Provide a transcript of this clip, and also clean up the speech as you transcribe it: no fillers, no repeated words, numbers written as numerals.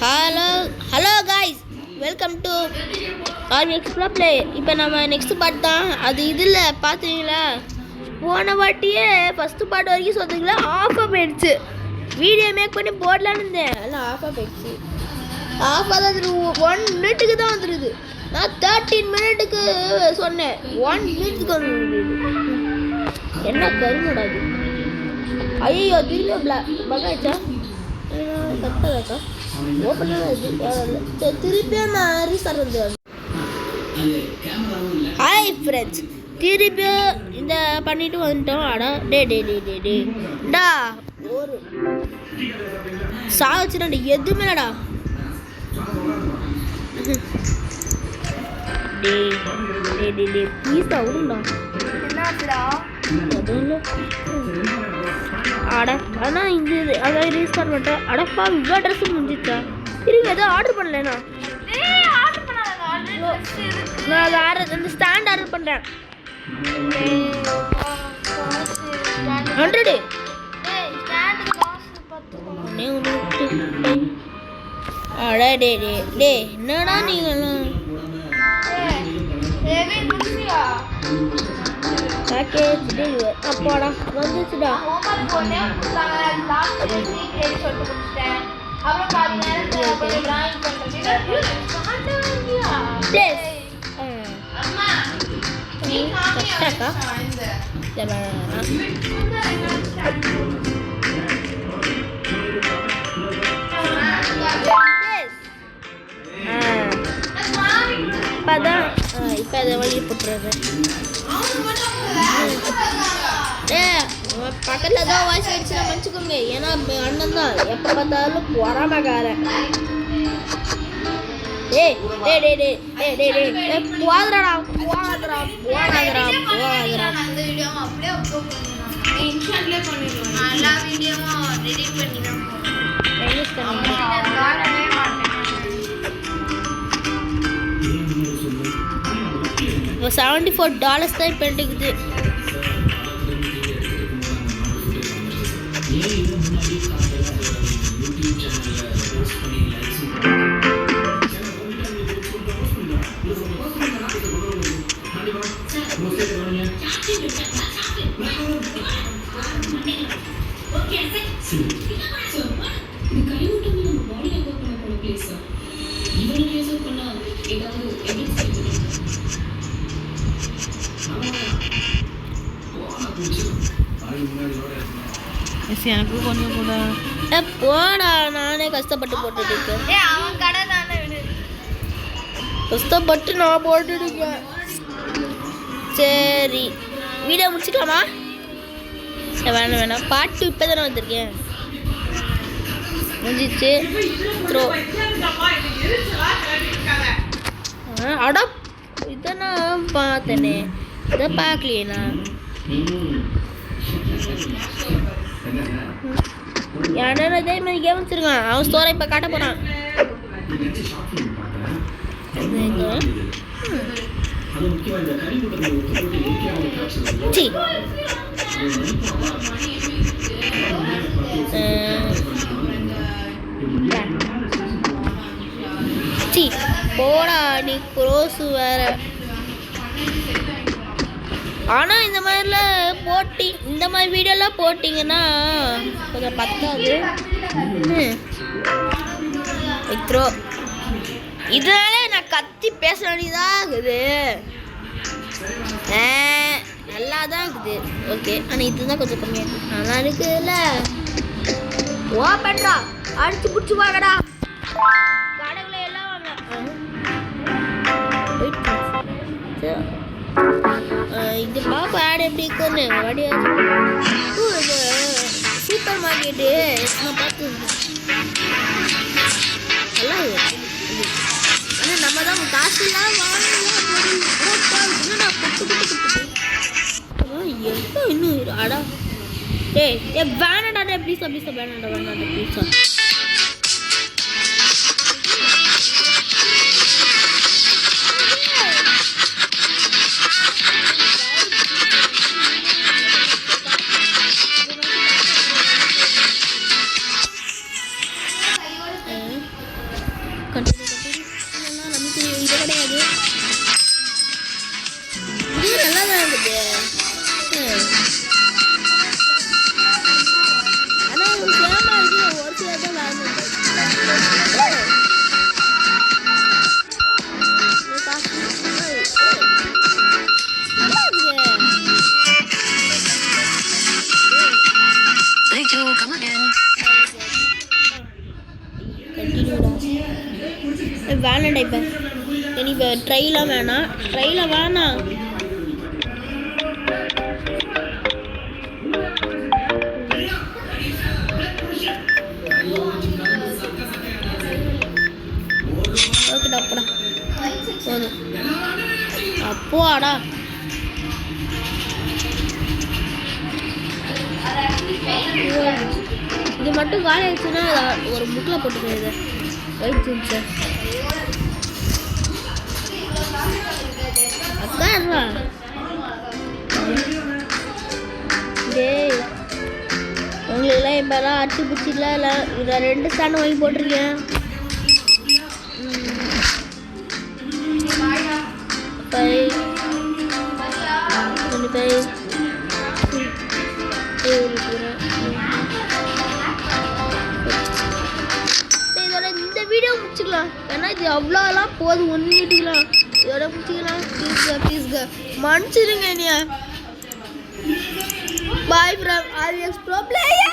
Hello hello guys, welcome to RV எக்ஸ்ப்ளோ play. இப்போ நம்ம next part தான். அது இதில் பார்த்துங்களா, போன வாட்டியே ஃபஸ்ட்டு பார்ட் வரைக்கும் சொன்னீங்களா, ஆஃபாக போயிடுச்சு. வீடியோ மேக் பண்ணி போடலான்னு இருந்தேன், எல்லாம் ஆஃபாக போயிடுச்சு. ஆஃபாக தான் வந்துடுது, 1 மினிட்டுக்கு தான் வந்துடுது. நான் 13 மினிட்டுக்கு சொன்னேன், 1 மினிட்டுக்கு வந்துடுது. என்ன கருமடாது. ஐயோ திரும்பியும் பகாச்சா கத்தாதாக்கா ஓப்பன் திருப்பியும் நான் ரீஸ்டார்ட் வந்து. ஹாய் ஃப்ரெண்ட்ஸ், திருப்பியும் இந்த பண்ணிட்டு வந்துட்டோம். அடா டே டே டே டே டே டா ஒரு சாவச்சுடா, எதுவுமே இல்லடா. டே டே டே டே ப்ளீஸ் ஆகும்டா. என்னாச்சுடா? அட ஆனால் இந்த அதாவது ரீஸ்டார்ட் பண்ணிட்டேன். அடப்பா இவ்வளோ ட்ரெஸ்ஸு முடிஞ்சிச்சா? இருங்க, எதாவது ஆர்டர் பண்ணலண்ணா. நான் வேறு இந்த ஸ்டாண்ட் ஆர்டர் பண்ணுறேன். 100 அடா டே டே டே என்னடா நீங்களாம் பேக்கேஜ் டெலிவரி அப்பாடா வந்துச்சுடா. இப்போதான் இப்போ அதை வழி போட்டுறது. பக்கத்தில் தான் வாய்ஸ் ஆயிடுச்சுன்னா வச்சுக்கோங்க. ஏன்னா அண்ணன் தான் எப்போ பார்த்தாலும் பொறாமக்காரன். ஏய் டே டே டே டே டே டே போதுடா போதுடா போகாதடா போகாதடா. அந்த வீடியோவும் அப்படியே அப்லோட் பண்ணிடுறோம், இன்ஸ்டான்ட்லேயே பண்ணிடுவோம். எல்லா வீடியோவும் எடிட் பண்ணி தான் இப்போ $74 தான் இப்போ எடுக்குது. எனக்கு கொஞ்சம் கூட போடா, நானே கஷ்டப்பட்டு போட்டுட்டு இருக்கேன். அவன் கடை தானே கஷ்டப்பட்டு நான் போட்டுட்டு இருக்கேன். சரி வீடியோ முடிச்சுக்கலாமா? வேணாம் வேணாம், பாட்டு இப்போ தானே வந்திருக்கேன். முடிஞ்சிச்சு. அடா இதை நான் பார்த்தேனே, இதை பார்க்கலையேண்ணா. யாரும் அதே மாதிரி கேம் வச்சிருக்கான். அவன் ஸ்டோரை இப்போ காட்ட போகிறான். போடா நீ குரோஸு வேற. ஆனால் இந்த மாதிரிலாம் போட்டி, இந்த மாதிரி வீடியோலாம் போட்டிங்கன்னா கொஞ்சம் பத்தாது. வித்ரோ இதனால நான் கத்தி பேச வேண்டியதாக இருக்குது. நல்லா தான் இருக்குது, ஓகே. ஆனால் இதுதான் கொஞ்சம் கம்மியாக இருக்குது. நல்லா இருக்குதுல்ல. ஓப்பன்டா, அடிச்சு பிடிச்சி வாங்கடா. கடைகளை எல்லாம் வாங்க. இது பாப்பா ஆடு எப்படி இருக்குன்னு வடியாச்சு. சூப்பர் மார்க்கெட்டு நான் பார்த்து நல்லா இருக்கு. ஆனால் நம்ம தான் காசுலாம் வாங்கலாம். எப்போ இன்னும் அடா டே வேணாடா டே ப்ளீஸா ப்ளீஸா வேணாடா வேணாடா ப்ளீஸா. வேணாண்டா இப்போ எனக்கு ட்ரைலாம் வேணாம் ட்ரைலாம் வேணாம் ஓகேடா அப்படா போதும் அப்போடா இது மட்டும் காலி ஆயிடுச்சுன்னா ஒரு புக்கில் போட்டுக்கிறது ஒயிட் ஜீன்ஸு அக்கா டேய் உங்களுக்குலாம் இப்போலாம் அடிச்சு பிடிச்சிக்கலாம் இல்லை இதில் 2 ஸ்டாண்டு வாங்கி போட்டிருக்கேன் 5 இதோட இந்த வீடியோ முடிச்சுக்கலாம் ஏன்னா இது அவ்வளோலாம் போதும் 1 மினிட்டுக்கலாம் இதோட முடிச்சுக்கலாம் ப்ளீஸ்ங்க மன்னிச்சிருங்க நீ bye from RVX Pro Player.